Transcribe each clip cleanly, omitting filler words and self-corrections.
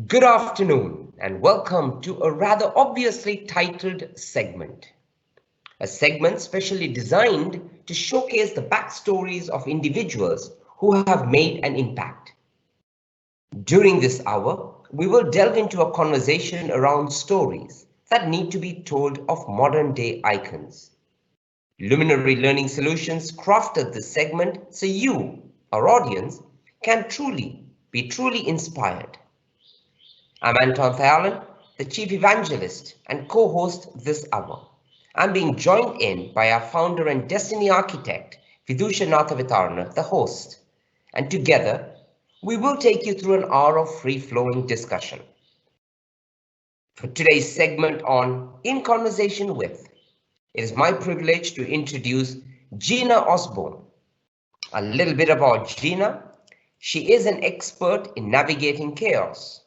Good afternoon and welcome to a rather obviously titled segment. A segment specially designed to showcase the backstories of individuals who have made an impact. During this hour, we will delve into a conversation around stories that need to be told of modern day icons. Luminary Learning Solutions crafted this segment so you, our audience, can be truly inspired. I'm Anton Thayalan, the Chief Evangelist and co-host this hour. I'm being joined in by our founder and destiny architect, Vidusha Nathavitharana, the host. And together, we will take you through an hour of free-flowing discussion. For today's segment on In Conversation With, it is my privilege to introduce Gina Osborn. A little bit about Gina. She is an expert in navigating chaos,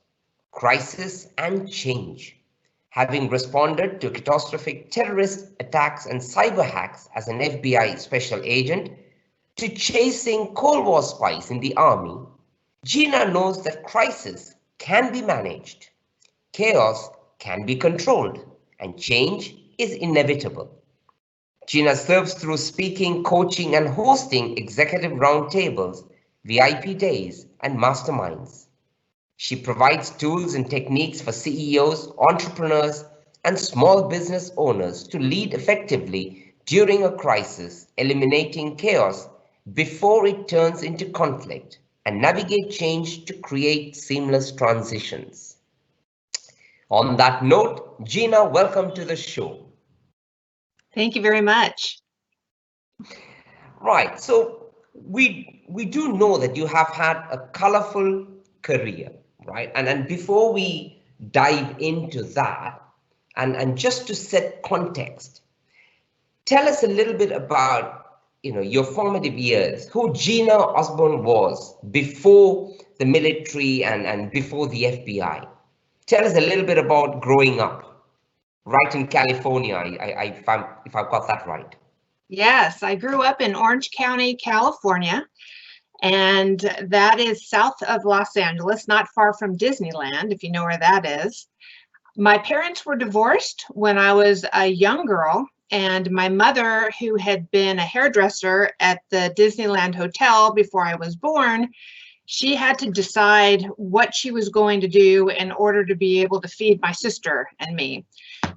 crisis and change, having responded to catastrophic terrorist attacks and cyber hacks as an FBI special agent, to chasing Cold War spies in the army. Gina knows that crisis can be managed, chaos can be controlled, and change is inevitable. Gina serves through speaking, coaching, and hosting executive roundtables, VIP days, and masterminds. She provides tools and techniques for CEOs, entrepreneurs, and small business owners to lead effectively during a crisis, eliminating chaos before it turns into conflict, and navigate change to create seamless transitions. On that note, Gina, welcome to the show. Thank you very much. Right, so we do know that you have had a colorful career, right? And before we dive into that, and just to set context, tell us a little bit about your formative years, who Gina Osborn was before the military and before the FBI. Tell us a little bit about growing up right in California, if I've got that right. Yes, I grew up in Orange County, California, and that is south of Los Angeles, not far from Disneyland, if you know where that is. My parents were divorced when I was a young girl, and my mother, who had been a hairdresser at the Disneyland Hotel before I was born, she had to decide what she was going to do in order to be able to feed my sister and me.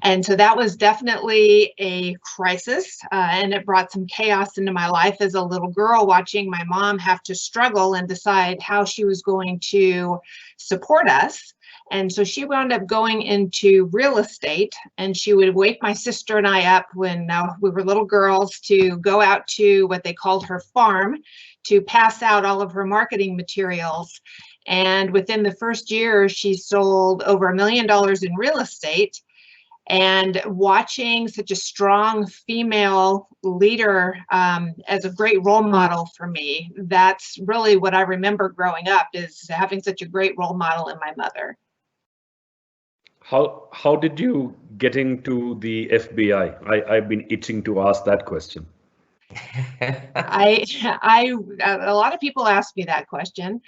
And so that was definitely a crisis, and it brought some chaos into my life as a little girl, watching my mom have to struggle and decide how she was going to support us. And so she wound up going into real estate, and she would wake my sister and I up when we were little girls to go out to what they called her farm to pass out all of her marketing materials. And within the first year, she sold over $1 million in real estate. And watching such a strong female leader as a great role model for me, that's really what I remember growing up, is having such a great role model in my mother. How did you get into the FBI? I've been itching to ask that question. A lot of people ask me that question.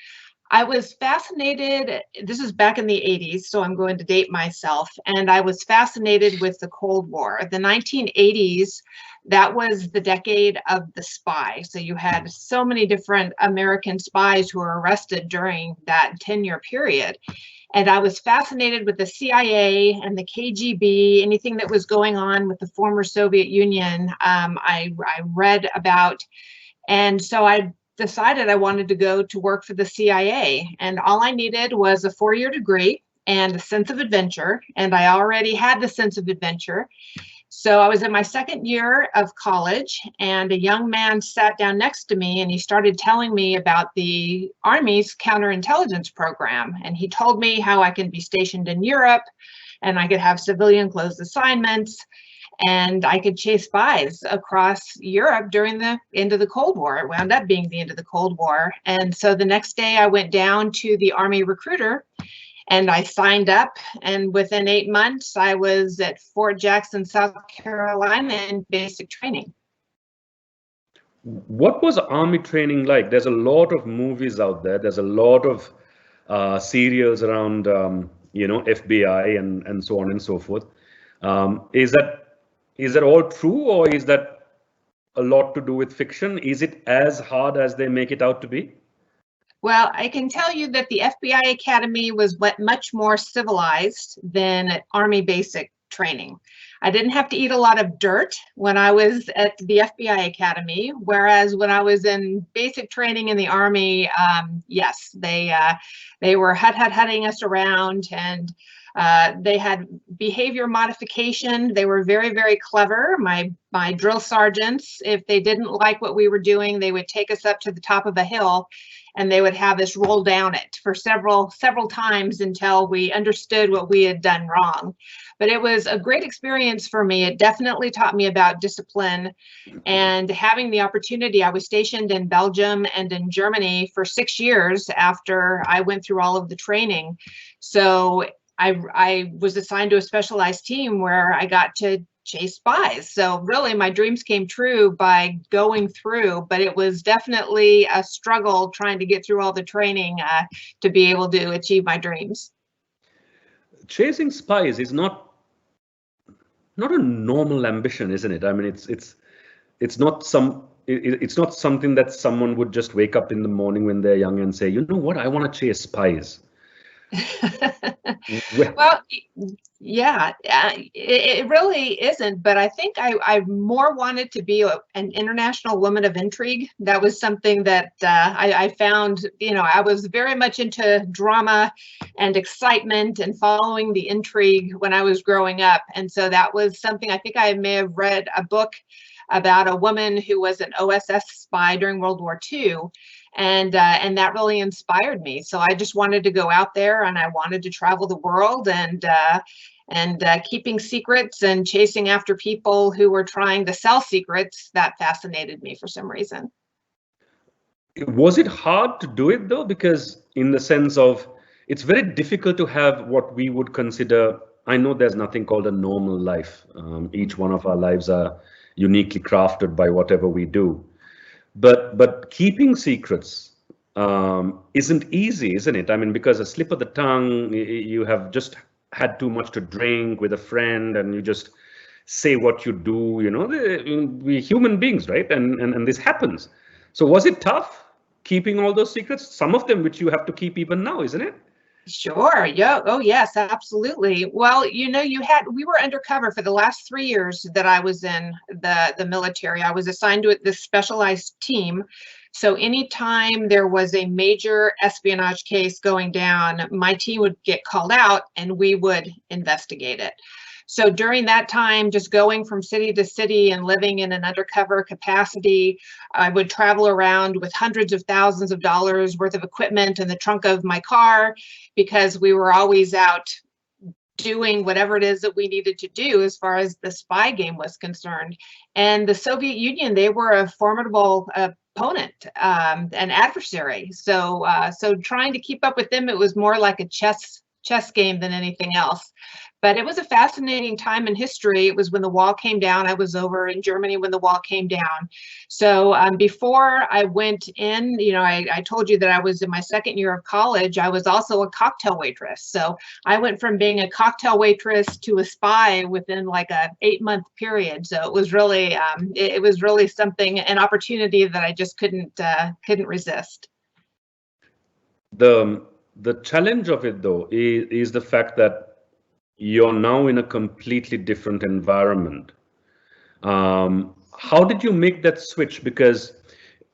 I was fascinated, this is back in the 80s, so I'm going to date myself, and I was fascinated with the Cold War. The 1980s, that was the decade of the spy. So you had so many different American spies who were arrested during that 10-year period. And I was fascinated with the CIA and the KGB, anything that was going on with the former Soviet Union, I read about. And so I decided I wanted to go to work for the CIA, and all I needed was a 4-year degree and a sense of adventure, and I already had the sense of adventure. So I was in my second year of college, and a young man sat down next to me, and he started telling me about the Army's counterintelligence program, and he told me how I can be stationed in Europe, and I could have civilian closed assignments, and I could chase spies across Europe during the end of the Cold War. It wound up being the end of the Cold War. And so the next day I went down to the Army recruiter and I signed up. And within 8 months, I was at Fort Jackson, South Carolina in basic training. What was Army training like? There's a lot of movies out there. There's a lot of serials around, FBI and so on and so forth. Is that all true, or is that a lot to do with fiction? Is it as hard as they make it out to be? Well, I can tell you that the FBI Academy was much more civilized than Army basic training. I didn't have to eat a lot of dirt when I was at the FBI Academy, whereas when I was in basic training in the Army, yes, they were hutting us around, and they had behavior modification. They were very, very clever. My drill sergeants, if they didn't like what we were doing, they would take us up to the top of a hill and they would have us roll down it for several times until we understood what we had done wrong. But it was a great experience for me. It definitely taught me about discipline, and having the opportunity. I was stationed in Belgium and in Germany for 6 years after I went through all of the training. So I was assigned to a specialized team where I got to chase spies. So really my dreams came true by going through, but it was definitely a struggle trying to get through all the training to be able to achieve my dreams. Chasing spies is not a normal ambition, isn't it? I mean, it's not something that someone would just wake up in the morning when they're young and say, you know what, I want to chase spies. Well, yeah, it really isn't, but I think I more wanted to be an international woman of intrigue. That was something that I found, I was very much into drama and excitement and following the intrigue when I was growing up. And so that was something, I think I may have read a book about a woman who was an OSS spy during World War II. And that really inspired me. So I just wanted to go out there and I wanted to travel the world and keeping secrets and chasing after people who were trying to sell secrets. That fascinated me for some reason. Was it hard to do it though? Because in the sense of, it's very difficult to have what we would consider, I know there's nothing called a normal life. Each one of our lives are uniquely crafted by whatever we do. But keeping secrets isn't easy, isn't it? I mean, because a slip of the tongue, you have just had too much to drink with a friend and you just say what you do, we're human beings, right? And this happens. So was it tough keeping all those secrets? Some of them which you have to keep even now, isn't it? Sure. Yeah. Oh, yes, absolutely. Well, we were undercover for the last 3 years that I was in the military. I was assigned to this specialized team. So anytime there was a major espionage case going down, my team would get called out and we would investigate it. So during that time, just going from city to city and living in an undercover capacity, I would travel around with hundreds of thousands of dollars worth of equipment in the trunk of my car because we were always out doing whatever it is that we needed to do as far as the spy game was concerned. And the Soviet Union, they were a formidable opponent, an adversary. So trying to keep up with them, it was more like a chess game than anything else. But it was a fascinating time in history. It was when the wall came down. I was over in Germany when the wall came down. So before I went in, I told you that I was in my second year of college. I was also a cocktail waitress. So I went from being a cocktail waitress to a spy within like a 8-month period. So it was really something, an opportunity that I just couldn't resist. The challenge of it though is the fact that you're now in a completely different environment. How did you make that switch? Because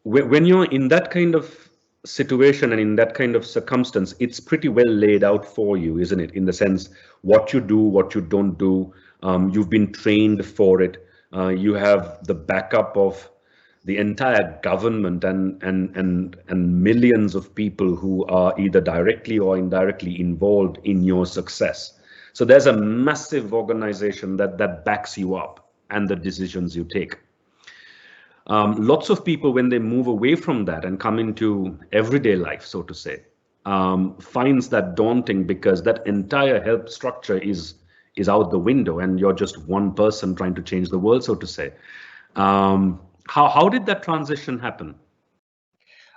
when you're in that kind of situation and in that kind of circumstance, it's pretty well laid out for you, isn't it? In the sense, what you do, what you don't do, you've been trained for it. You have the backup of the entire government and millions of people who are either directly or indirectly involved in your success. So there's a massive organization that backs you up and the decisions you take. Lots of people, when they move away from that and come into everyday life, so to say, finds that daunting because that entire help structure is out the window and you're just one person trying to change the world, so to say. How did that transition happen?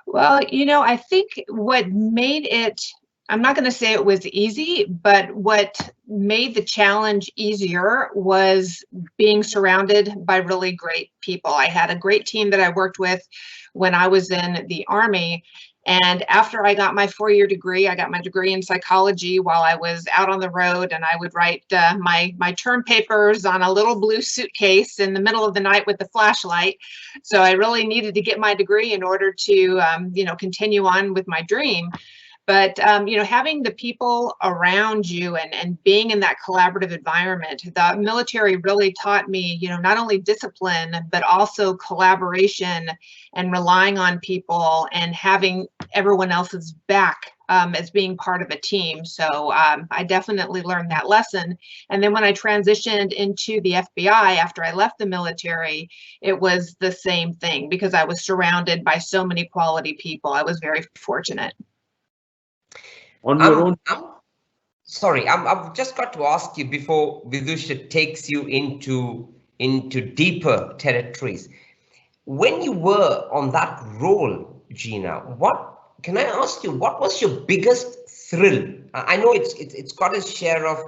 Well, I think what made it I'm not going to say it was easy, but what made the challenge easier was being surrounded by really great people. I had a great team that I worked with when I was in the Army. And after I got my 4-year degree, I got my degree in psychology while I was out on the road, and I would write my term papers on a little blue suitcase in the middle of the night with the flashlight. So I really needed to get my degree in order to, continue on with my dream. But, having the people around you and being in that collaborative environment, the military really taught me, not only discipline, but also collaboration and relying on people and having everyone else's back as being part of a team. So I definitely learned that lesson. And then when I transitioned into the FBI after I left the military, it was the same thing because I was surrounded by so many quality people. I was very fortunate. On your own. Sorry, I've just got to ask you before Vidusha takes you into deeper territories. When you were on that role, Gina, can I ask you, what was your biggest thrill? I know it's got a share of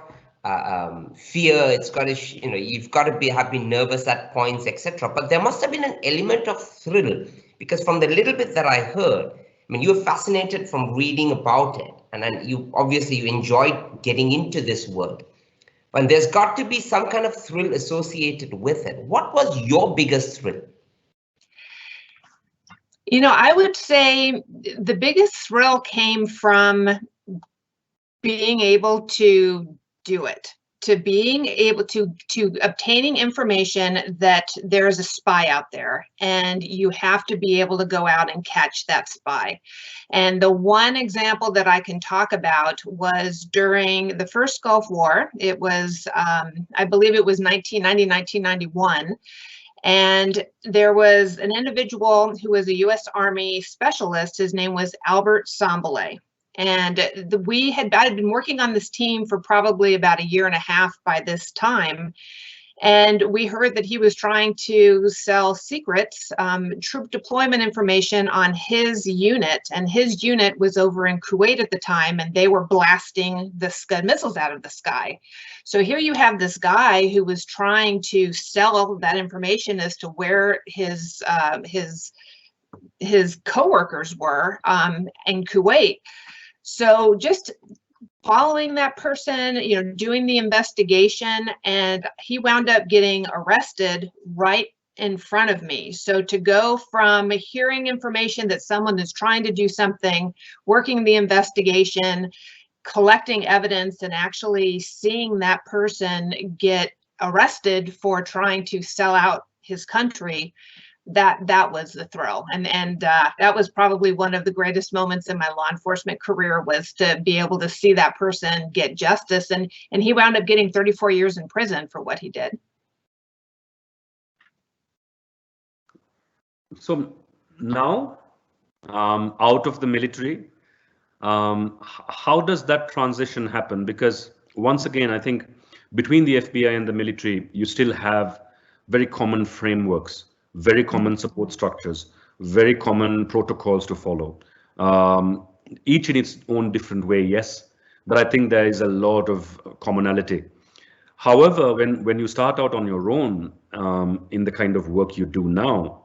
fear. It's got you've got to have been nervous at points, etc. But there must have been an element of thrill, because from the little bit that I heard, you were fascinated from reading about it, and then you enjoyed getting into this world. And there's got to be some kind of thrill associated with it. What was your biggest thrill? I would say the biggest thrill came from being able to do it, to being able to obtaining information that there is a spy out there, and you have to be able to go out and catch that spy. And the one example that I can talk about was during the first Gulf War. It was, I believe it was 1990, 1991. And there was an individual who was a U.S. Army specialist. His name was Albert Sambale. And I had been working on this team for probably about 1.5 years by this time. And we heard that he was trying to sell secrets, troop deployment information on his unit. And his unit was over in Kuwait at the time, and they were blasting the Scud missiles out of the sky. So here you have this guy who was trying to sell that information as to where his coworkers were in Kuwait. So just following that person, doing the investigation, and he wound up getting arrested right in front of me. So to go from hearing information that someone is trying to do something, working the investigation, collecting evidence, and actually seeing that person get arrested for trying to sell out his country, that was the thrill. And that was probably one of the greatest moments in my law enforcement career, was to be able to see that person get justice. And he wound up getting 34 years in prison for what he did. So now, out of the military, how does that transition happen? Because once again, I think between the FBI and the military, you still have very common frameworks, very common support structures, very common protocols to follow, each in its own different way, yes, but I think there is a lot of commonality. However, when you start out on your own in the kind of work you do now,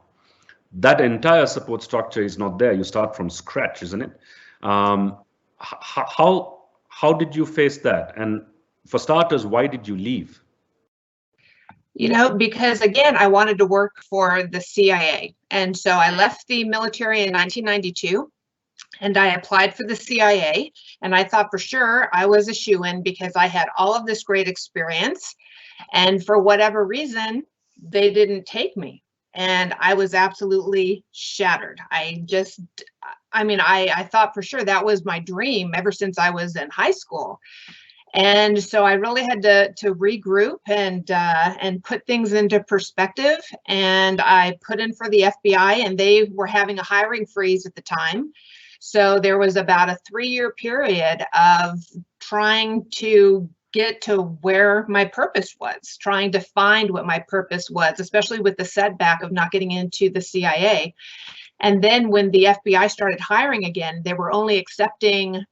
that entire support structure is not there. You start from scratch, isn't it? How did you face that? And for starters, why did you leave? Because again, I wanted to work for the CIA. And so I left the military in 1992 and I applied for the CIA. And I thought for sure I was a shoo-in because I had all of this great experience. And for whatever reason, they didn't take me. And I was absolutely shattered. I thought for sure that was my dream ever since I was in high school. And so I really had to regroup and put things into perspective. And I put in for the FBI, and they were having a hiring freeze at the time. So there was about a 3-year period of trying to get to where my purpose was, trying to find what my purpose was, especially with the setback of not getting into the CIA. And then when the FBI started hiring again, they were only accepting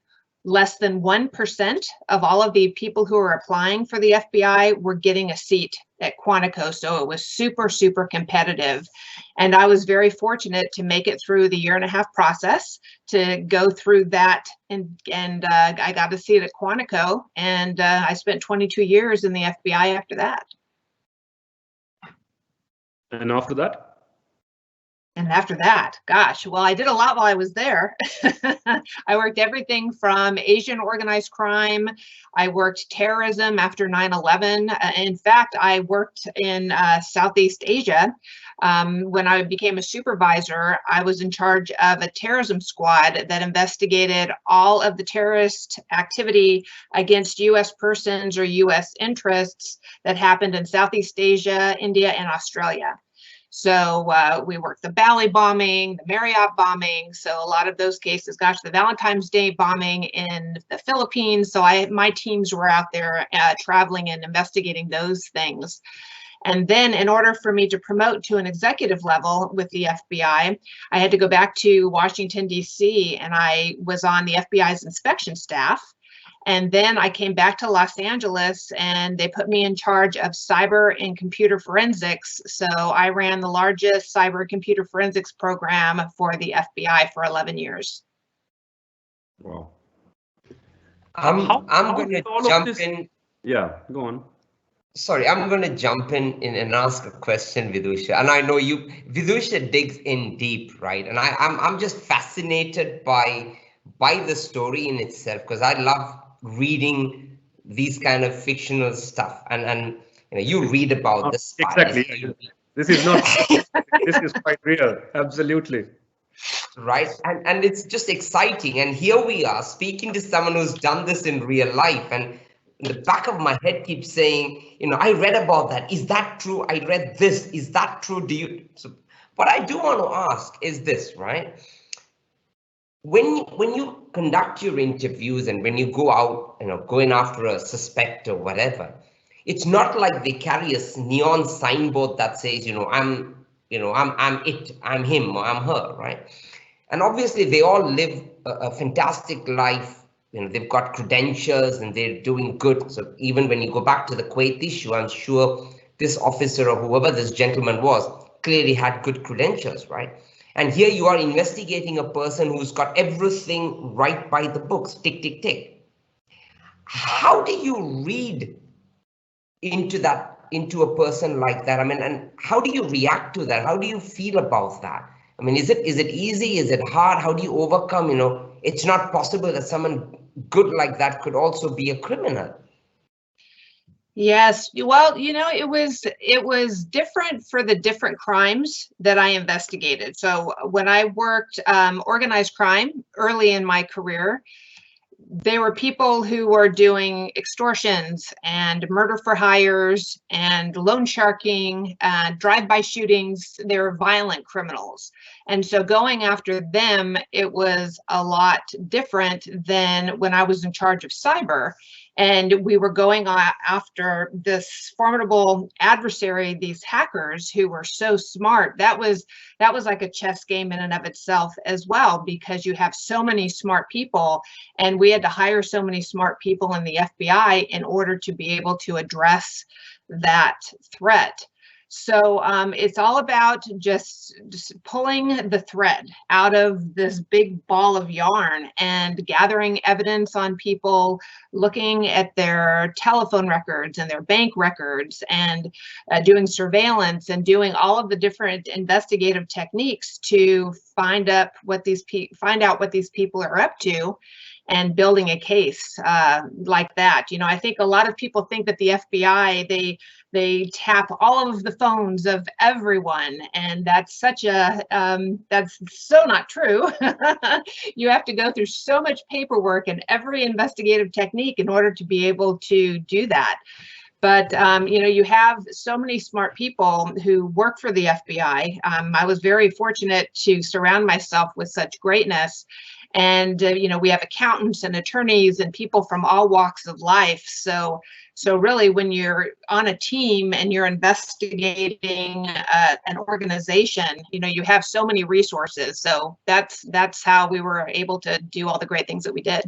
less than 1% of all of the people who were applying for the FBI were getting a seat at Quantico. So it was super, super competitive. And I was very fortunate to make it through the 1.5-year process to go through that. And I got a seat at Quantico, and I spent 22 years in the FBI after that. And after that? And after that, gosh, well, I did a lot while I was there. I worked everything from Asian organized crime. I worked terrorism after 9/11. In fact, I worked in Southeast Asia. When I became a supervisor, I was in charge of a terrorism squad that investigated all of the terrorist activity against U.S. persons or U.S. interests that happened in Southeast Asia, India, and Australia. So we worked the Bali bombing, the Marriott bombing. So a lot of those cases, gosh, the Valentine's Day bombing in the Philippines. So my teams were out there traveling and investigating those things. And then in order for me to promote to an executive level with the FBI, I had to go back to Washington, D.C., and I was on the FBI's inspection staff. And then I came back to Los Angeles, and they put me in charge of cyber and computer forensics. So I ran the largest cyber computer forensics program for the FBI for 11 years. Wow. I'm going to jump in. Yeah, go on. Sorry, I'm going to jump in and ask a question, Vidusha. And I know Vidusha digs in deep, right? And I'm just fascinated by the story in itself, because I love reading these kind of fictional stuff, and you read about the spies. Exactly. This is not this is quite real. Absolutely. Right. And it's just exciting. And here we are speaking to someone who's done this in real life, and in the back of my head keeps saying, I read about that. Is that true? I read this. Is that true? So what I do want to ask is this, right? When you conduct your interviews and when you go out, going after a suspect or whatever, it's not like they carry a neon signboard that says, I'm it, I'm him, or I'm her, right? And obviously they all live a fantastic life. They've got credentials and they're doing good. So even when you go back to the Kuwait issue, I'm sure this officer or whoever this gentleman was clearly had good credentials, right? And here you are investigating a person who's got everything right by the books, tick, tick, tick. How do you read into a person like that? I mean, and how do you react to that? How do you feel about that? I mean, is it easy? Is it hard? How do you overcome, it's not possible that someone good like that could also be a criminal. Yes, well, it was different for the different crimes that I investigated. So when I worked organized crime early in my career, there were people who were doing extortions and murder for hires and loan sharking, drive-by shootings. They were violent criminals. And so going after them, it was a lot different than when I was in charge of cyber. And we were going after this formidable adversary, these hackers who were so smart. That was like a chess game in and of itself as well, because you have so many smart people, and we had to hire so many smart people in the FBI in order to be able to address that threat. So it's all about just pulling the thread out of this big ball of yarn and gathering evidence on people, looking at their telephone records and their bank records, and doing surveillance and doing all of the different investigative techniques to find out what these people are up to, and building a case like that. I think a lot of people think that the FBI, they tap all of the phones of everyone, and that's that's so not true. You have to go through so much paperwork and every investigative technique in order to be able to do that. But you have so many smart people who work for the FBI. I was very fortunate to surround myself with such greatness. And we have accountants and attorneys and people from all walks of life. So really, when you're on a team and you're investigating an organization, you have so many resources. So that's how we were able to do all the great things that we did.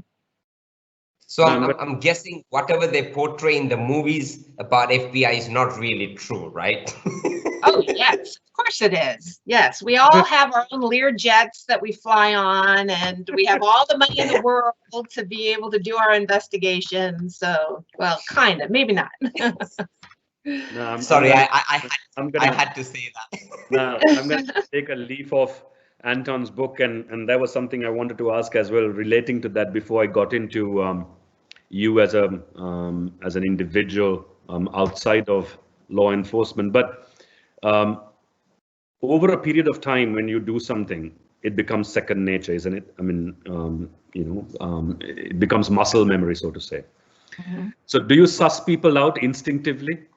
So I'm guessing whatever they portray in the movies about FBI is not really true, right? Oh, yes, of course it is. Yes, we all have our own Lear jets that we fly on, and we have all the money in the world to be able to do our investigations. So, well, kind of, maybe not. No, Sorry, I had to say that. Now, I'm going to take a leaf off Anton's book, and that was something I wanted to ask as well, relating to that before I got into you as an individual outside of law enforcement. But over a period of time, when you do something, it becomes second nature, isn't it? I mean, it becomes muscle memory, so to say. Mm-hmm. So do you suss people out instinctively?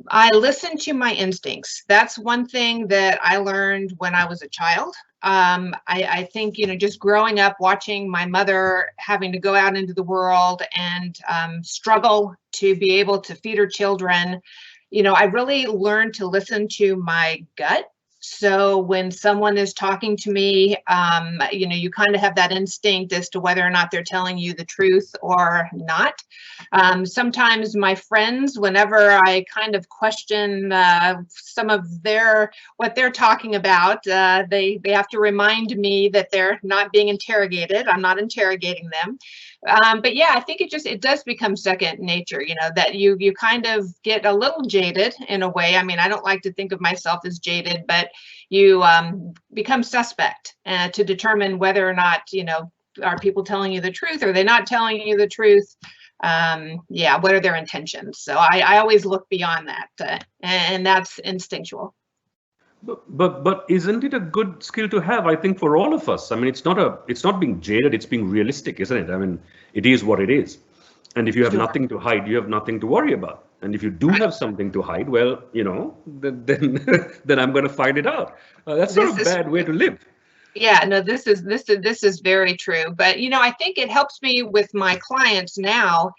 I listen to my instincts. That's one thing that I learned when I was a child. I think, just growing up, watching my mother having to go out into the world and struggle to be able to feed her children, I really learned to listen to my gut. So when someone is talking to me, you kind of have that instinct as to whether or not they're telling you the truth or not. Sometimes my friends, whenever I kind of question some of what they're talking about, they have to remind me that they're not being interrogated. I'm not interrogating them. But yeah, I think it does become second nature, that you kind of get a little jaded in a way. I mean, I don't like to think of myself as jaded, but you become suspect to determine whether or not, are people telling you the truth? Are they not telling you the truth? Yeah, what are their intentions? So I always look beyond that, and that's instinctual. But isn't it a good skill to have? I think for all of us. I mean, it's not being jaded. It's being realistic, isn't it? I mean, it is what it is. And if you have nothing to hide, you have nothing to worry about. And if you do have something to hide, well, then I'm going to find it out. That's not a bad way to live. Yeah, no, this is very true. But I think it helps me with my clients now,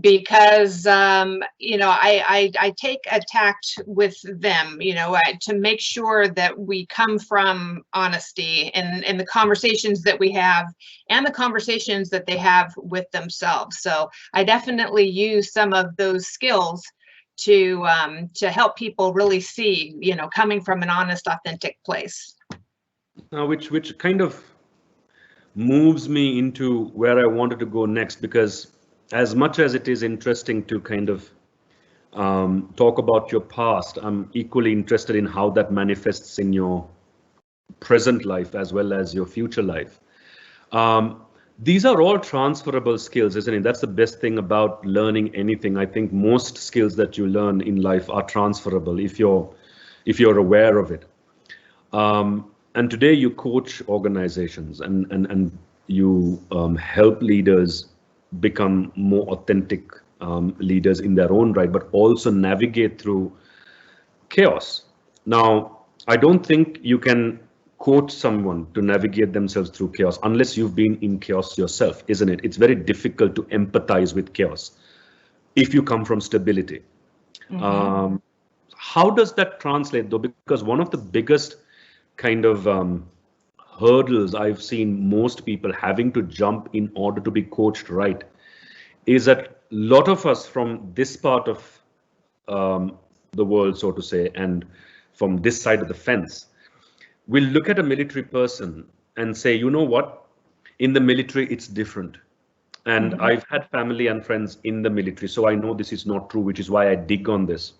because I take a tact with them, to make sure that we come from honesty in the conversations that we have and the conversations that they have with themselves. So I definitely use some of those skills to help people really see, coming from an honest, authentic place. Now, which kind of moves me into where I wanted to go next, because as much as it is interesting to kind of talk about your past, I'm equally interested in how that manifests in your present life as well as your future life. These are all transferable skills, isn't it? That's the best thing about learning anything. I think most skills that you learn in life are transferable if you're aware of it. And today you coach organizations and you help leaders become more authentic leaders in their own right, but also navigate through chaos. Now, I don't think you can coach someone to navigate themselves through chaos unless you've been in chaos yourself, isn't it? It's very difficult to empathize with chaos if you come from stability. Mm-hmm. How does that translate though? Because one of the biggest kind of hurdles I've seen most people having to jump in order to be coached right is that a lot of us from this part of the world, so to say, and from this side of the fence, will look at a military person and say, you know what, in the military, it's different. And mm-hmm. I've had family and friends in the military, so I know this is not true, which is why I dig on this,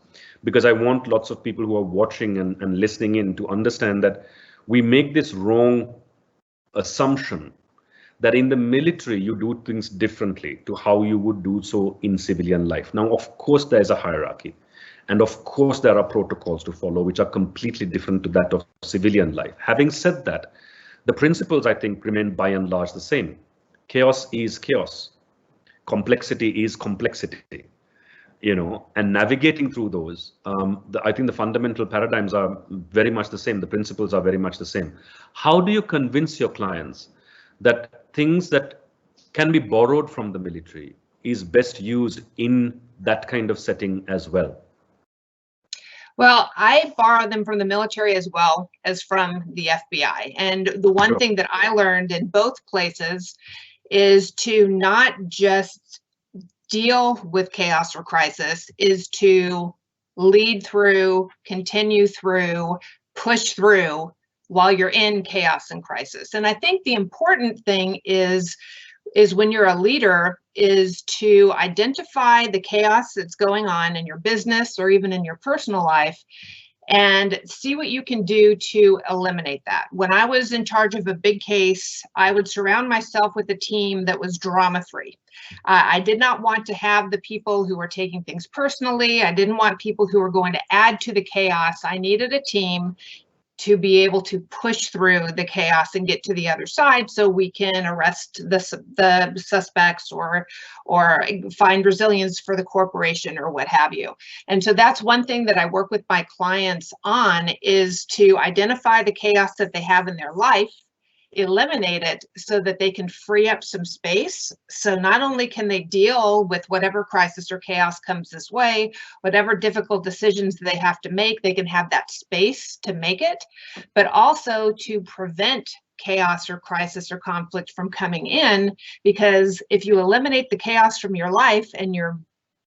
because I want lots of people who are watching and listening in to understand that we make this wrong assumption that in the military, you do things differently to how you would do so in civilian life. Now, of course, there's a hierarchy. And of course, there are protocols to follow, which are completely different to that of civilian life. Having said that, the principles, I think, remain by and large the same. Chaos is chaos. Complexity is complexity. And navigating through those, I think the fundamental paradigms are very much the same. The principles are very much the same. How do you convince your clients that things that can be borrowed from the military is best used in that kind of setting as well? Well, I borrow them from the military as well as from the FBI. And the one thing that I learned in both places is to not just deal with chaos or crisis, is to lead through, continue through, push through while you're in chaos and crisis. And I think the important thing is when you're a leader is to identify the chaos that's going on in your business or even in your personal life and see what you can do to eliminate that. When I was in charge of a big case, I would surround myself with a team that was drama-free. I did not want to have the people who were taking things personally. I didn't want people who were going to add to the chaos. I needed a team to be able to push through the chaos and get to the other side so we can arrest the suspects or find resilience for the corporation or what have you. And so that's one thing that I work with my clients on, is to identify the chaos that they have in their life, eliminate it so that they can free up some space. So not only can they deal with whatever crisis or chaos comes this way, whatever difficult decisions they have to make, they can have that space to make it, but also to prevent chaos or crisis or conflict from coming in. Because if you eliminate the chaos from your life and you're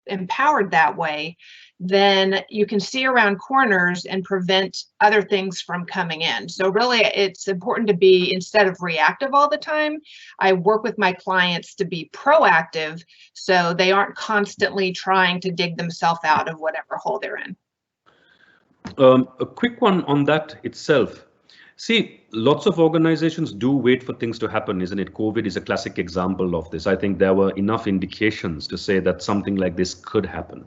empowered that way, then you can see around corners and prevent other things from coming in. So really, it's important to be, instead of reactive all the time, I work with my clients to be proactive so they aren't constantly trying to dig themselves out of whatever hole they're in. A quick one on that itself. See, lots of organizations do wait for things to happen, isn't it? COVID is a classic example of this. I think there were enough indications to say that something like this could happen.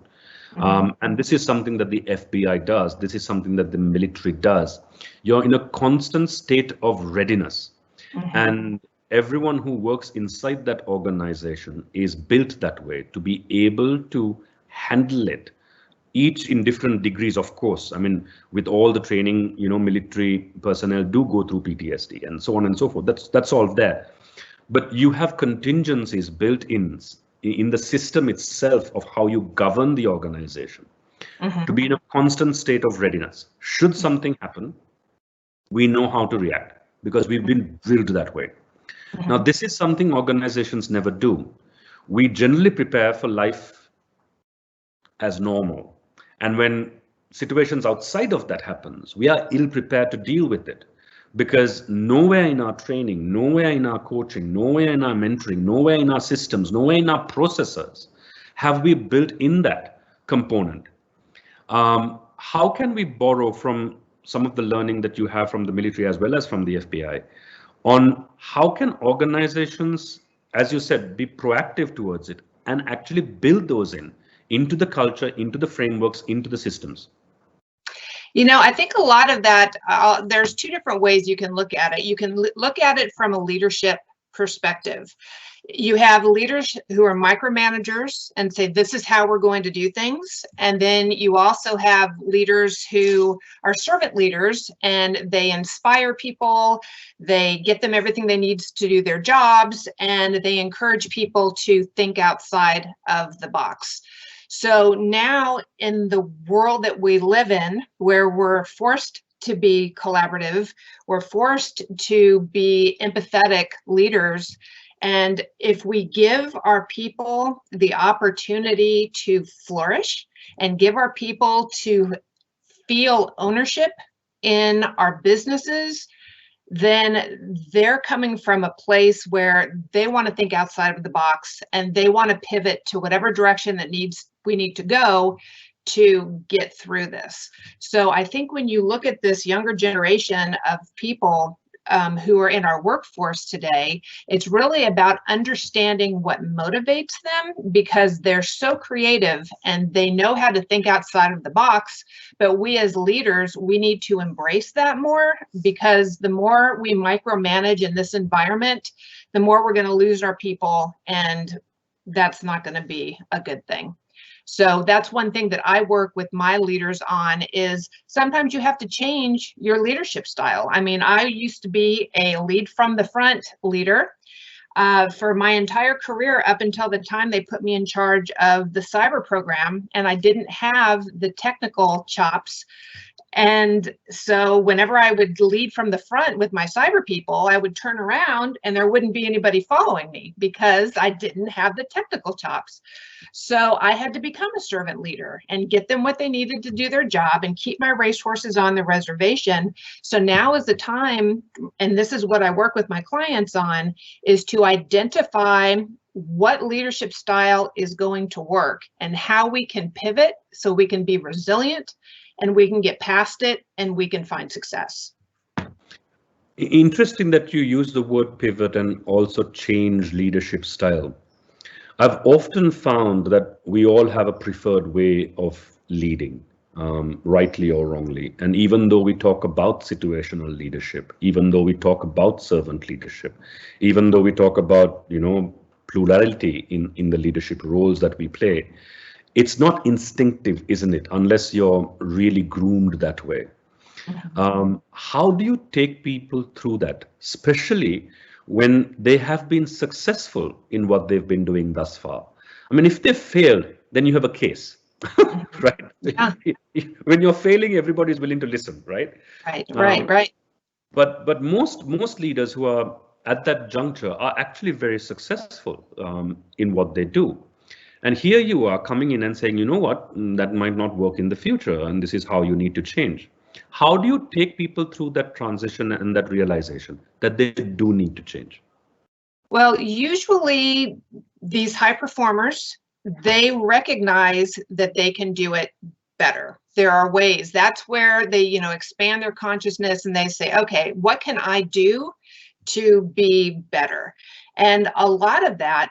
And this is something that the FBI does. This is something that the military does. You're in a constant state of readiness. And everyone who works inside that organization is built that way to be able to handle it, each in different degrees, of course. I mean, with all the training, you know, military personnel do go through PTSD and so on and so forth. That's all there. But you have contingencies built in the system itself of how you govern the organization to be in a constant state of readiness. Should something happen, we know how to react because we've been drilled that way. Now, this is something organizations never do. We generally prepare for life as normal. And when situations outside of that happens, we are ill prepared to deal with it. Because nowhere in our training, nowhere in our coaching, nowhere in our mentoring, nowhere in our systems, nowhere in our processes have we built in that component. How can we borrow from some of the learning that you have from the military as well as from the FBI on how can organizations, as you said, be proactive towards it and actually build those into the culture, into the frameworks, into the systems? You know, I think a lot of that, there's two different ways you can look at it. You can look at it from a leadership perspective. You have leaders who are micromanagers and say, this is how we're going to do things. And then you also have leaders who are servant leaders and they inspire people, they get them everything they need to do their jobs, and they encourage people to think outside of the box. So now in the world that we live in, where we're forced to be collaborative, we're forced to be empathetic leaders, and if we give our people the opportunity to flourish and give our people to feel ownership in our businesses, then they're coming from a place where they want to think outside of the box and they want to pivot to whatever direction that we need to go to get through this. So I think when you look at this younger generation of people who are in our workforce today, it's really about understanding what motivates them, because they're so creative and they know how to think outside of the box. But we as leaders, we need to embrace that more, because the more we micromanage in this environment, the more we're going to lose our people, and that's not going to be a good thing. So that's one thing that I work with my leaders on, is sometimes you have to change your leadership style. I mean, I used to be a lead from the front leader. for my entire career up until the time they put me in charge of the cyber program, and I didn't have the technical chops. And so whenever I would lead from the front with my cyber people, I would turn around and there wouldn't be anybody following me because I didn't have the technical chops. So I had to become a servant leader and get them what they needed to do their job and keep my racehorses on the reservation. So now is the time, and this is what I work with my clients on, is to identify what leadership style is going to work and how we can pivot so we can be resilient and we can get past it and we can find success. Interesting that you use the word pivot and also change leadership style. I've often found that we all have a preferred way of leading, rightly or wrongly. And even though we talk about situational leadership, even though we talk about servant leadership, even though we talk about, plurality in the leadership roles that we play, it's not instinctive, isn't it? Unless you're really groomed that way. How do you take people through that, especially when they have been successful in what they've been doing thus far? I mean, if they failed, then you have a case, right? Yeah. When you're failing, everybody's willing to listen, right? Right. But most leaders who are at that juncture are actually very successful in what they do. And here you are coming in and saying, you know what, that might not work in the future, and this is how you need to change. How do you take people through that transition and that realization that they do need to change? Well, usually these high performers, they recognize that they can do it better. There are ways. That's where they, expand their consciousness and they say, okay, what can I do to be better? And a lot of that,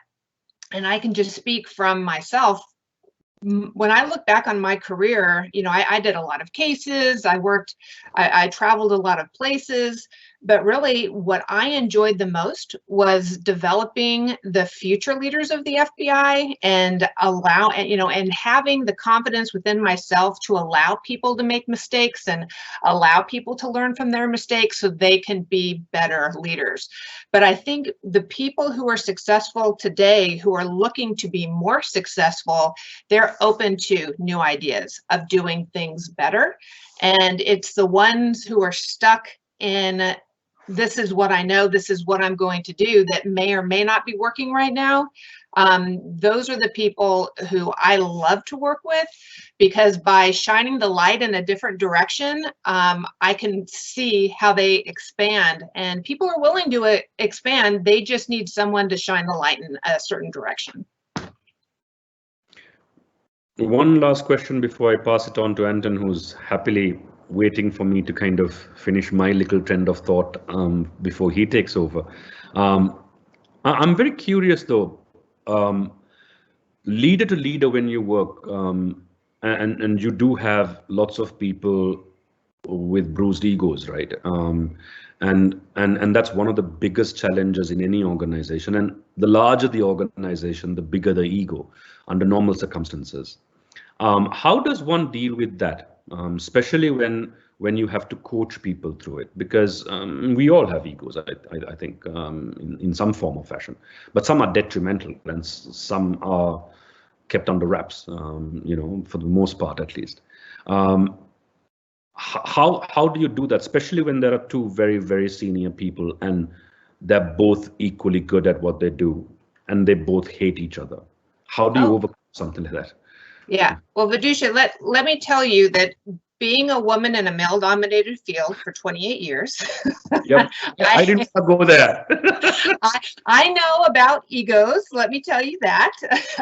and I can just speak from myself, when I look back on my career, I did a lot of cases, I traveled a lot of places, but really what I enjoyed the most was developing the future leaders of the FBI and and having the confidence within myself to allow people to make mistakes and allow people to learn from their mistakes so they can be better leaders. But I think the people who are successful today, who are looking to be more successful, they're open to new ideas of doing things better. And it's the ones who are stuck in, this is what I know, this is what I'm going to do, that may or may not be working right now. Those are the people who I love to work with, because by shining the light in a different direction, I can see how they expand, and people are willing to expand. They just need someone to shine the light in a certain direction. One last question before I pass it on to Anton, who's happily waiting for me to kind of finish my little trend of thought before he takes over. I'm very curious though, leader to leader when you work, and you do have lots of people with bruised egos, right? And that's one of the biggest challenges in any organization. And the larger the organization, the bigger the ego under normal circumstances. How does one deal with that, especially when you have to coach people through it? Because we all have egos, I think, in some form or fashion, but some are detrimental and some are kept under wraps, for the most part, at least. How do you do that, especially when there are two very, very senior people and they're both equally good at what they do and they both hate each other? How do you overcome something like that? Yeah, well, Vidusha, let me tell you that being a woman in a male-dominated field for 28 years. Yep, I didn't want to go there. I know about egos, let me tell you that,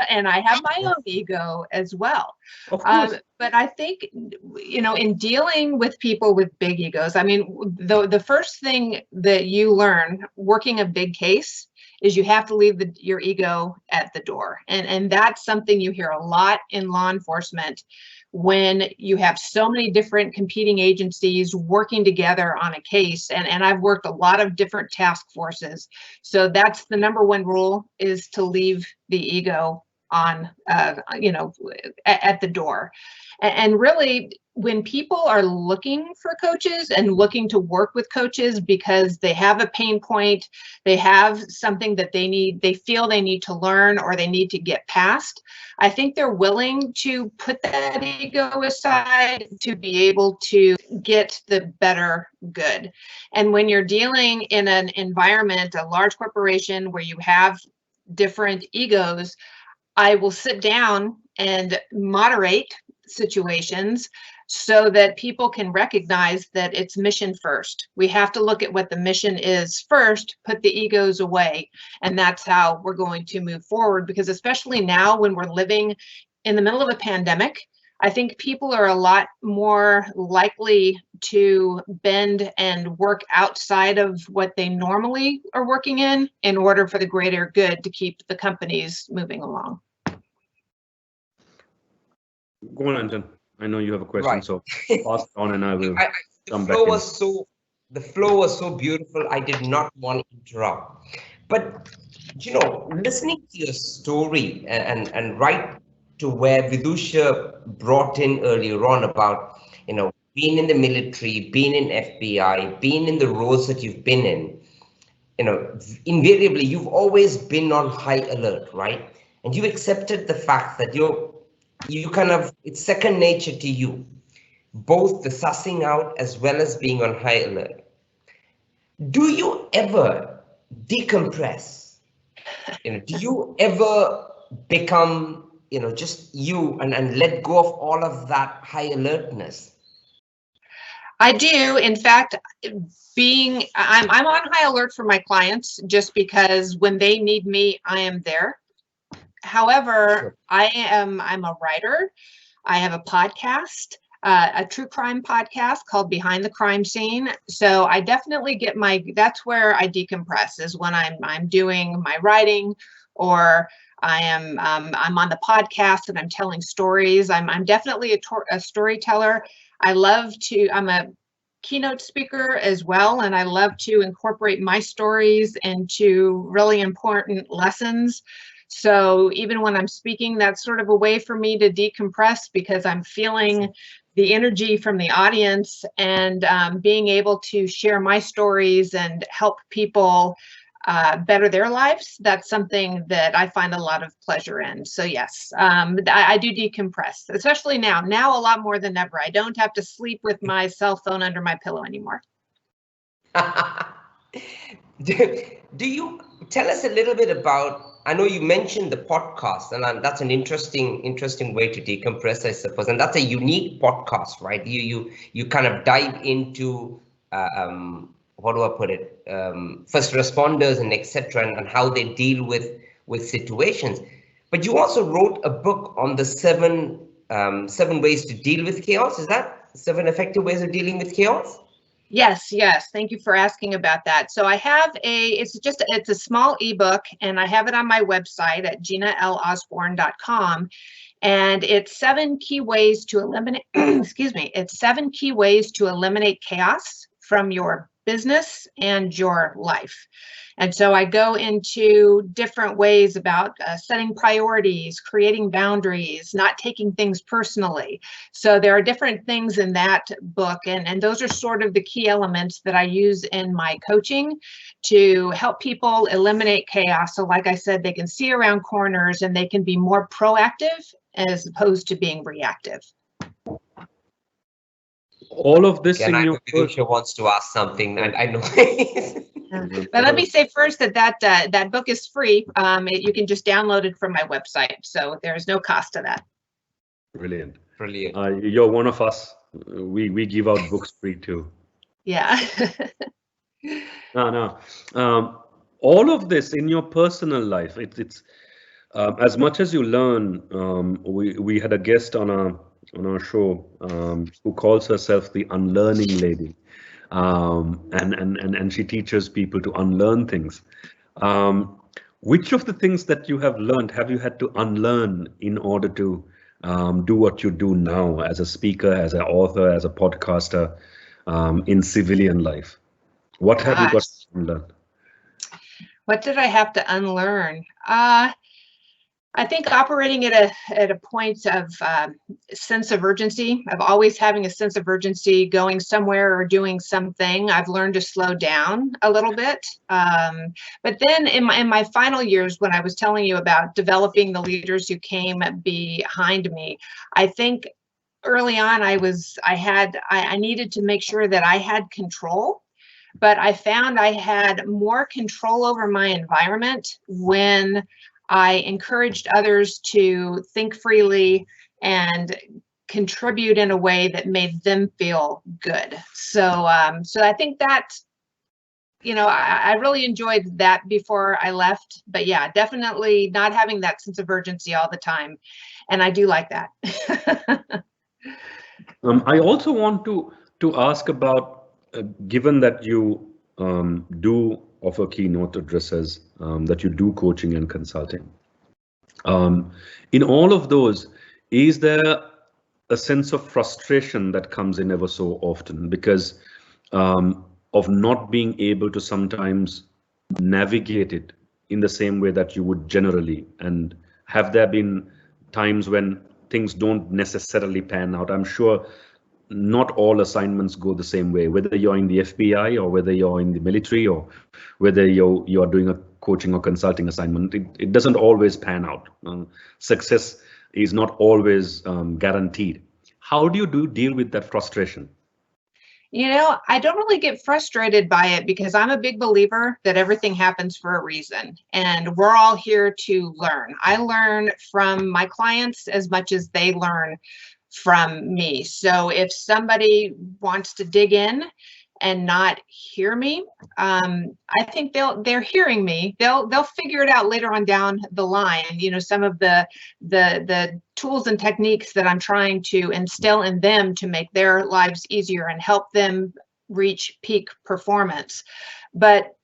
and I have my own ego as well. Of course. But I think, in dealing with people with big egos, I mean, the first thing that you learn working a big case is you have to leave your ego at the door. And that's something you hear a lot in law enforcement when you have so many different competing agencies working together on a case. And I've worked a lot of different task forces. So that's the number one rule, is to leave the ego on, at the door. And really, when people are looking for coaches and looking to work with coaches because they have a pain point, they have something that they feel they need to learn or they need to get past, I think they're willing to put that ego aside to be able to get the better good. And when you're dealing in an environment, a large corporation where you have different egos, I will sit down and moderate situations so that people can recognize that it's mission first. We have to look at what the mission is first, put the egos away, and that's how we're going to move forward. Because especially now when we're living in the middle of a pandemic, I think people are a lot more likely to bend and work outside of what they normally are working in order for the greater good to keep the companies moving along. Go on, Anton. I know you have a question, Right. so pass it on and I will come back in. The flow was so beautiful. I did not want to interrupt. But, listening to your story and right to where Vidusha brought in earlier on about, being in the military, being in FBI, being in the roles that you've been in, invariably, you've always been on high alert, right? And you accepted the fact that it's second nature to you, both the sussing out as well as being on high alert. Do you ever decompress? Do you ever become, just you and let go of all of that high alertness? I do. In fact, I'm on high alert for my clients just because when they need me, I am there. However, Sure. I'm a writer. I have a podcast, a true crime podcast called Behind the Crime Scene. So I definitely that's where I decompress, is when I'm doing my writing, or I'm on the podcast and I'm telling stories. I'm definitely a storyteller. I'm a keynote speaker as well, and I love to incorporate my stories into really important lessons. So even when I'm speaking, that's sort of a way for me to decompress, because I'm feeling the energy from the audience and being able to share my stories and help people better their lives. That's something that I find a lot of pleasure in. So yes, I do decompress, especially now a lot more than ever. I don't have to sleep with my cell phone under my pillow anymore. Do you tell us a little bit about, I know you mentioned the podcast, and that's an interesting way to decompress, I suppose. And that's a unique podcast, right? You kind of dive into, how do I put it? First responders and etc. and how they deal with situations. But you also wrote a book on the seven ways to deal with chaos. Is that 7 effective ways of dealing with chaos? Yes. Thank you for asking about that. So I have it's a small ebook, and I have it on my website at GinaOsborn.com. And it's 7 key ways to eliminate, it's 7 key ways to eliminate chaos from your business and your life. And so I go into different ways about setting priorities, creating boundaries, not taking things personally. So there are different things in that book, and those are sort of the key elements that I use in my coaching to help people eliminate chaos. So like I said, they can see around corners and they can be more proactive as opposed to being reactive. All of this in your Vidusha wants to ask something, and I know. But let me say first that book is free. You can just download it from my website, so there's no cost to that. Brilliant. You're one of us. We give out books free too. Yeah. No. All of this in your personal life, it's as much as you learn. We had a guest on our show who calls herself the Unlearning Lady, and she teaches people to unlearn things. Which of the things that you have learned have you had to unlearn in order to do what you do now as a speaker, as an author, as a podcaster, in civilian life? What have you got to unlearn? What did I have to unlearn? I think operating at a point of sense of urgency, of always having a sense of urgency, going somewhere or doing something. I've learned to slow down a little bit. But then in my final years, when I was telling you about developing the leaders who came behind me, I think early on I needed to make sure that I had control. But I found I had more control over my environment when I encouraged others to think freely and contribute in a way that made them feel good. So I think that, I really enjoyed that before I left. But yeah, definitely not having that sense of urgency all the time. And I do like that. I also want to ask about, given that you do offer keynote addresses, that you do coaching and consulting. In all of those, is there a sense of frustration that comes in ever so often because of not being able to sometimes navigate it in the same way that you would generally? And have there been times when things don't necessarily pan out? I'm sure not all assignments go the same way, whether you're in the FBI or whether you're in the military or whether you're doing a coaching or consulting assignment. It doesn't always pan out. Success is not always guaranteed. How do you deal with that frustration? I don't really get frustrated by it because I'm a big believer that everything happens for a reason, and we're all here to learn. I learn from my clients as much as they learn from me. So if somebody wants to dig in and not hear me, I think they're hearing me. They'll figure it out later on down the line. Some of the tools and techniques that I'm trying to instill in them to make their lives easier and help them reach peak performance. But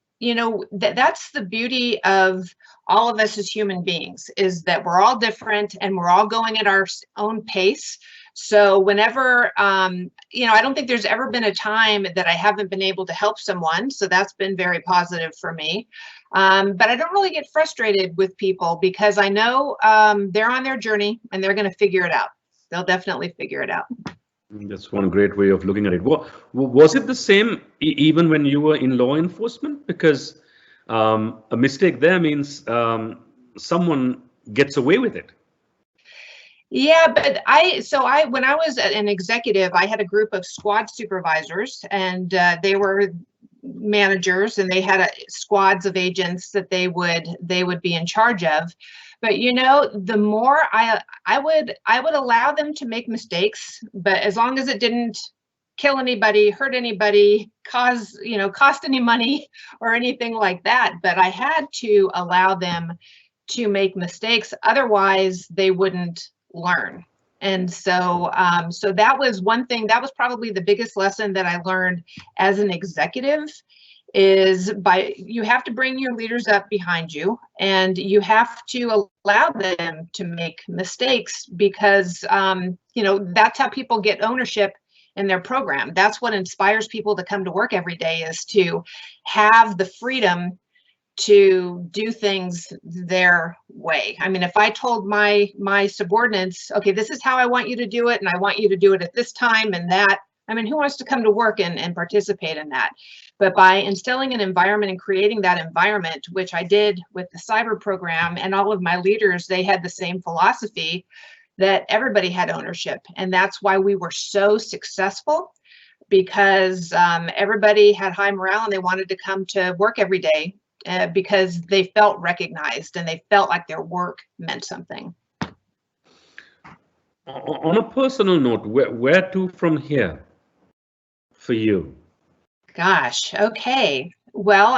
that's the beauty of all of us as human beings, is that we're all different and we're all going at our own pace. So whenever, I don't think there's ever been a time that I haven't been able to help someone. So that's been very positive for me. But I don't really get frustrated with people because I know they're on their journey and they're going to figure it out. They'll definitely figure it out. That's one great way of looking at it. Was it the same even when you were in law enforcement? Because a mistake there means someone gets away with it. Yeah, but when I was an executive, I had a group of squad supervisors, and they were managers, and they had squads of agents that they would be in charge of. But the more I would allow them to make mistakes, but as long as it didn't kill anybody, hurt anybody, cost any money or anything like that. But I had to allow them to make mistakes, otherwise they wouldn't learn. And so that was one thing, that was probably the biggest lesson that I learned as an executive, is you have to bring your leaders up behind you, and you have to allow them to make mistakes, because that's how people get ownership in their program. That's what inspires people to come to work every day, is to have the freedom to do things their way. I mean, if I told my subordinates, okay, this is how I want you to do it, and I want you to do it at this time and that, I mean, who wants to come to work and participate in that? But by instilling an environment and creating that environment, which I did with the cyber program, and all of my leaders, they had the same philosophy, that everybody had ownership. And that's why we were so successful, because everybody had high morale and they wanted to come to work every day. Because they felt recognized and they felt like their work meant something. On a personal note, where to from here for you? Gosh, okay. Well,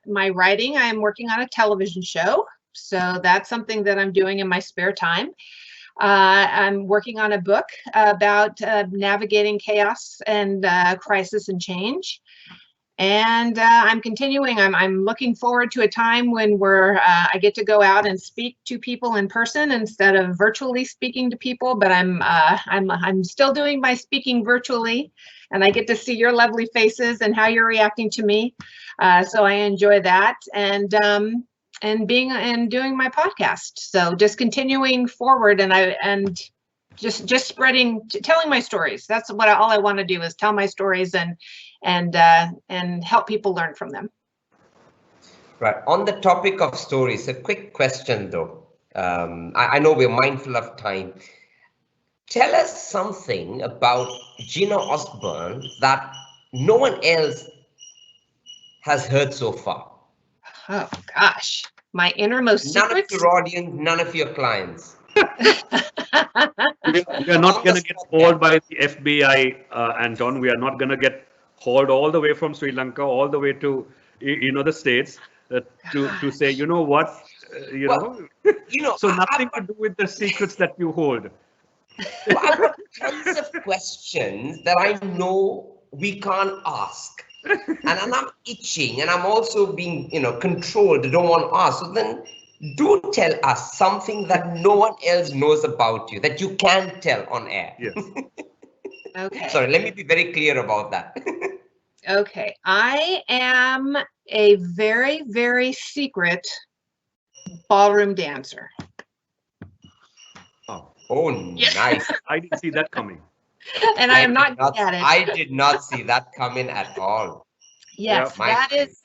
my writing, I'm working on a television show. So that's something that I'm doing in my spare time. I'm working on a book about navigating chaos and crisis and change. And I'm continuing. I'm looking forward to a time when I get to go out and speak to people in person instead of virtually speaking to people. But I'm still doing my speaking virtually, and I get to see your lovely faces and how you're reacting to me. So I enjoy that. And being and doing my podcast. So just continuing forward, and just spreading, telling my stories. That's what all I want to do, is tell my stories and help people learn from them. Right. On the topic of stories, a quick question though. I know we're mindful of time. Tell us something about Gina Osborn that no one else has heard so far. Oh gosh, my innermost None secrets. of your audience, none of your clients. We are not going to get hauled by the FBI, Anton. We are not going to get hauled all the way from Sri Lanka, all the way to, the States, to say, you know what, So nothing to do with the secrets that you hold. Well, I've got tons of questions that I know we can't ask. And I'm itching, and I'm also being, controlled. I don't want to ask. So then do tell us something that no one else knows about you, that you can tell on air. Yes. Okay. Sorry, let me be very clear about that. Okay. I am a very, very secret ballroom dancer. Oh, Yeah. nice. I didn't see that coming. And I am not good at it. I did not see that coming at all. Yes, Yeah, that is,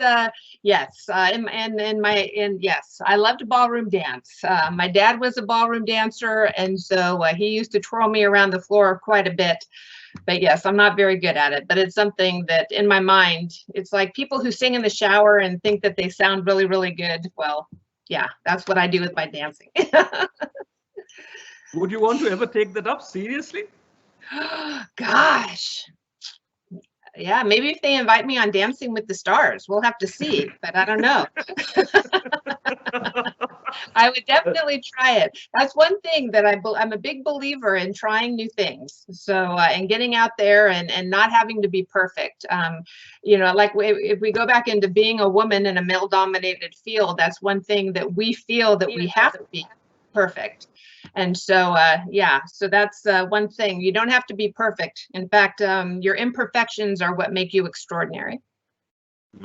yes. Yes, I loved ballroom dance. My dad was a ballroom dancer, and so he used to twirl me around the floor quite a bit. But yes, I'm not very good at it, but it's something that in my mind, it's like people who sing in the shower and think that they sound really, really good. Well, yeah, that's what I do with my dancing. Would you want to ever take that up seriously? Gosh. Yeah, maybe if they invite me on Dancing with the Stars, we'll have to see, but I don't know. I would definitely try it. That's one thing that I'm a big believer in, trying new things. So, and getting out there and not having to be perfect. Like if we go back into being a woman in a male-dominated field, that's one thing that we feel that we have to be perfect. And so, so that's one thing. You don't have to be perfect. In fact, your imperfections are what make you extraordinary.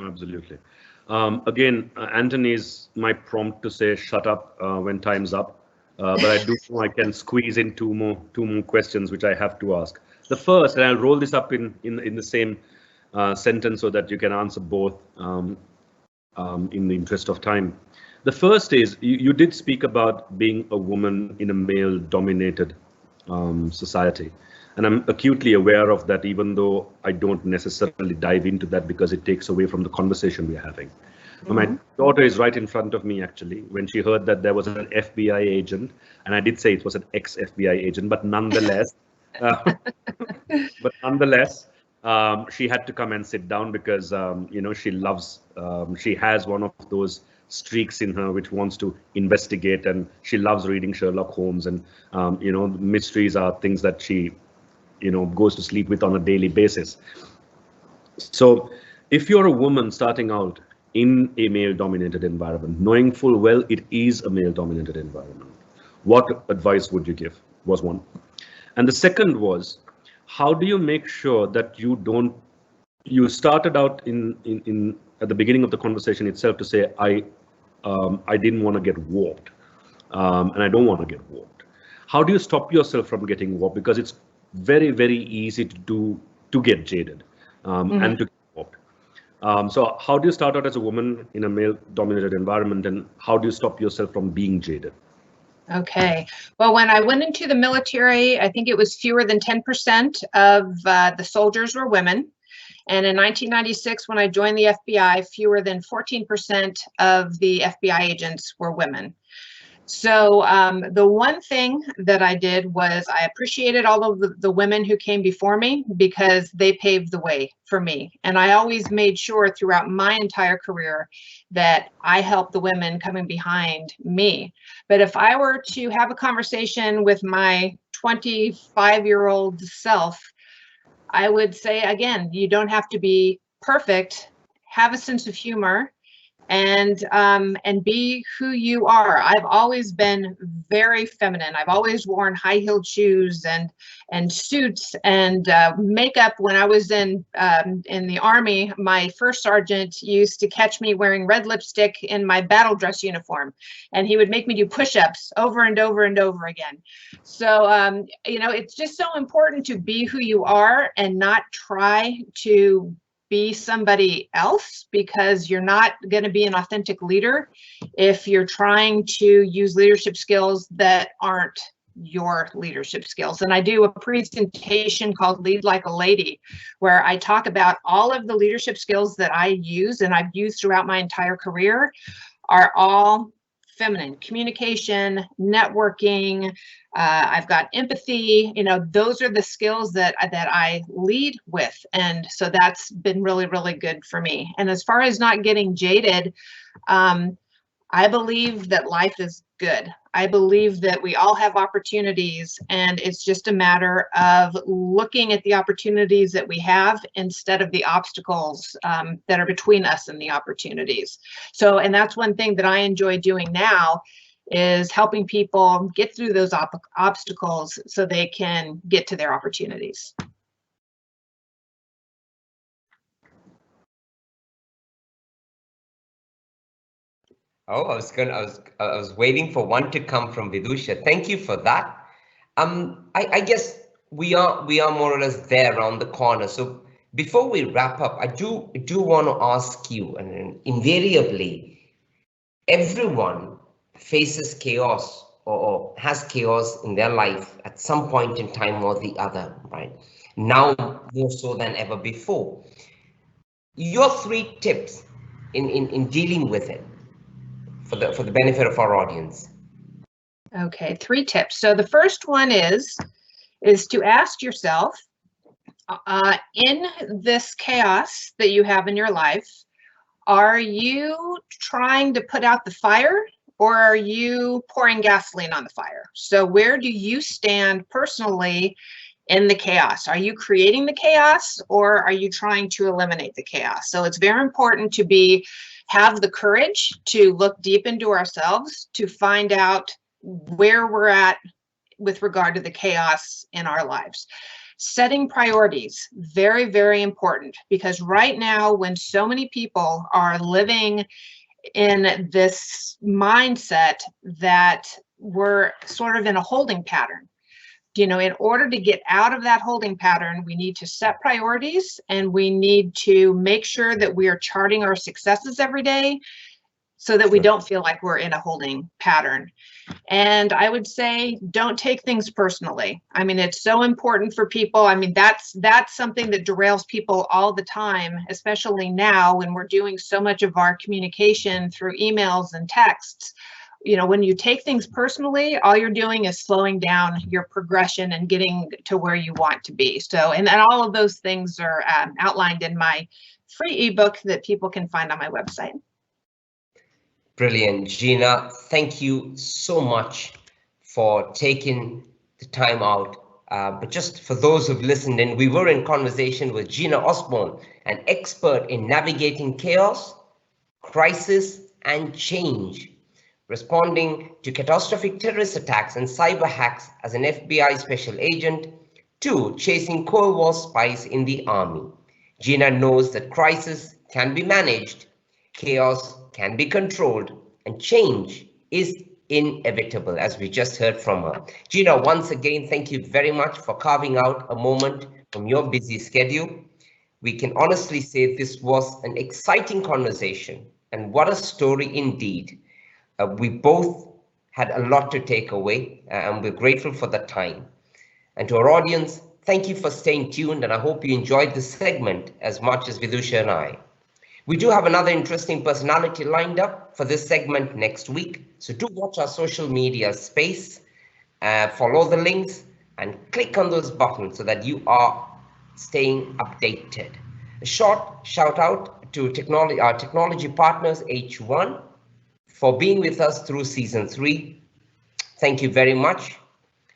Absolutely. Again, Anthony is my prompt to say shut up when time's up. But I do know I can squeeze in two more questions which I have to ask. The first, and I'll roll this up in the same sentence so that you can answer both in the interest of time. The first is, you did speak about being a woman in a male-dominated society. And I'm acutely aware of that, even though I don't necessarily dive into that because it takes away from the conversation we're having. Mm-hmm. My daughter is right in front of me, actually, when she heard that there was an FBI agent, and I did say it was an ex-FBI agent, but nonetheless, she had to come and sit down because, she loves, she has one of those streaks in her which wants to investigate, and she loves reading Sherlock Holmes, and mysteries are things that she goes to sleep with on a daily basis. So if you're a woman starting out in a male-dominated environment, knowing full well it is a male-dominated environment, what advice would you give? Was one. And the second was, how do you make sure that you started out in at the beginning of the conversation itself to say, I didn't want to get warped, and I don't want to get warped. How do you stop yourself from getting warped? Because it's very, very easy to get jaded and to get warped. So how do you start out as a woman in a male-dominated environment, and how do you stop yourself from being jaded? Okay. Well, when I went into the military, I think it was fewer than 10% of the soldiers were women. And in 1996, when I joined the FBI, fewer than 14% of the FBI agents were women. So the one thing that I did was I appreciated all of the women who came before me, because they paved the way for me. And I always made sure throughout my entire career that I helped the women coming behind me. But if I were to have a conversation with my 25-year-old self, I would say, again, you don't have to be perfect. Have a sense of humor and be who you are. I've always been very feminine. I've always worn high-heeled shoes and suits and makeup. When I was in the Army, my first sergeant used to catch me wearing red lipstick in my battle dress uniform, and he would make me do push-ups over and over and over again. So you know, it's just so important to be who you are and not try to be somebody else, because you're not going to be an authentic leader if you're trying to use leadership skills that aren't your leadership skills. And I do a presentation called Lead Like a Lady, where I talk about all of the leadership skills that I use and I've used throughout my entire career are all feminine: communication, networking. I've got empathy. You know, those are the skills that I lead with, and so that's been really, really good for me. And as far as not getting jaded, I believe that life is good. I believe that we all have opportunities, and it's just a matter of looking at the opportunities that we have instead of the obstacles that are between us and the opportunities. So, and that's one thing that I enjoy doing now, is helping people get through those obstacles so they can get to their opportunities. Oh, I was waiting for one to come from Vidusha. Thank you for that. I guess we are more or less there around the corner. So before we wrap up, I do want to ask you, and invariably, everyone faces chaos or has chaos in their life at some point in time or the other, right? Now more so than ever before. Your 3 tips in dealing with it, for the benefit of our audience. Okay, 3 tips. So the first one is to ask yourself, in this chaos that you have in your life, are you trying to put out the fire, or are you pouring gasoline on the fire? So where do you stand personally in the chaos? Are you creating the chaos, or are you trying to eliminate the chaos? So it's very important to have the courage to look deep into ourselves to find out where we're at with regard to the chaos in our lives. Setting priorities, very, very important, because right now, when so many people are living in this mindset that we're sort of in a holding pattern, you know, in order to get out of that holding pattern, we need to set priorities, and we need to make sure that we are charting our successes every day so that we don't feel like we're in a holding pattern. And I would say, don't take things personally. I mean, it's so important for people. I mean, that's something that derails people all the time, especially now when we're doing so much of our communication through emails and texts. You know, when you take things personally, all you're doing is slowing down your progression and getting to where you want to be. So, and all of those things are outlined in my free ebook that people can find on my website. Brilliant. Gina, thank you so much for taking the time out. But just for those who've listened in, we were in conversation with Gina Osborn, an expert in navigating chaos, crisis, and change, responding to catastrophic terrorist attacks and cyber hacks as an FBI special agent, to chasing Cold War spies in the Army. Gina knows that crisis can be managed, chaos can be controlled, and change is inevitable, as we just heard from her. Gina, once again, thank you very much for carving out a moment from your busy schedule. We can honestly say this was an exciting conversation, and what a story indeed. We both had a lot to take away, and we're grateful for the time. And to our audience, thank you for staying tuned, and I hope you enjoyed this segment as much as Vidusha and I. We do have another interesting personality lined up for this segment next week, so do watch our social media space, follow the links, and click on those buttons so that you are staying updated. A short shout out to our technology partners, H1, for being with us through season 3. Thank you very much.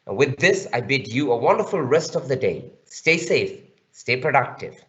And with this, I bid you a wonderful rest of the day. Stay safe, stay productive.